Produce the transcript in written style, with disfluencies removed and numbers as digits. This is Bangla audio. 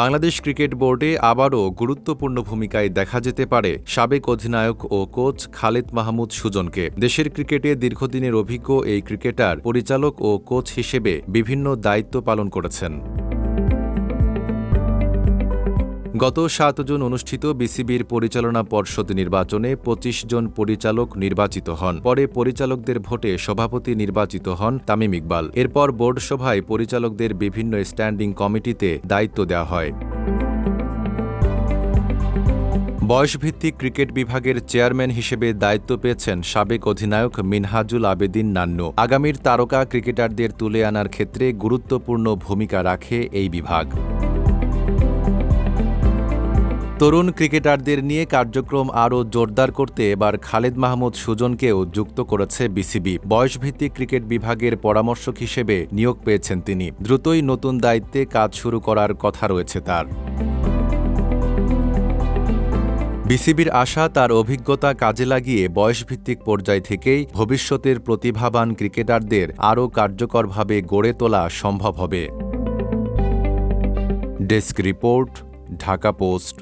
বাংলাদেশ ক্রিকেট বোর্ডে আবারও গুরুত্বপূর্ণ ভূমিকায় দেখা যেতে পারে সাবেক অধিনায়ক ও কোচ খালেদ মাহমুদ সুজনকে। দেশের ক্রিকেটে দীর্ঘদিনের অভিজ্ঞ এই ক্রিকেটার পরিচালক ও কোচ হিসেবে বিভিন্ন দায়িত্ব পালন করেছেন। গত ৭ জুন অনুষ্ঠিত বিসিবির পরিচালনা পর্ষদ নির্বাচনে ২৫ জন পরিচালক নির্বাচিত হন। পরে পরিচালকদের ভোটে সভাপতি নির্বাচিত হন তামিম ইকবাল। এরপর বোর্ড সভায় পরিচালকদের বিভিন্ন স্ট্যান্ডিং কমিটিতে দায়িত্ব দেওয়া হয়। বয়সভিত্তিক ক্রিকেট বিভাগের চেয়ারম্যান হিসেবে দায়িত্ব পেয়েছেন সাবেক অধিনায়ক মিনহাজুল আবেদিন নান্নু। আগামীর তারকা ক্রিকেটারদের তুলে আনার ক্ষেত্রে গুরুত্বপূর্ণ ভূমিকা রাখে এই বিভাগ। তরুণ ক্রিকেটারদের নিয়ে কার্যক্রম আরও জোরদার করতে এবার খালেদ মাহমুদ সুজনকেও যুক্ত করেছে বিসিবি। বয়সভিত্তিক ক্রিকেট বিভাগের পরামর্শক হিসেবে নিয়োগ পেয়েছেন তিনি। দ্রুতই নতুন দায়িত্বে কাজ শুরু করার কথা রয়েছে তার। বিসিবির আশা তার অভিজ্ঞতা কাজে লাগিয়ে বয়সভিত্তিক পর্যায় থেকেই ভবিষ্যতের প্রতিভাবান ক্রিকেটারদের আরও কার্যকরভাবে গড়ে তোলা সম্ভব হবে। Desk report, Dhaka post.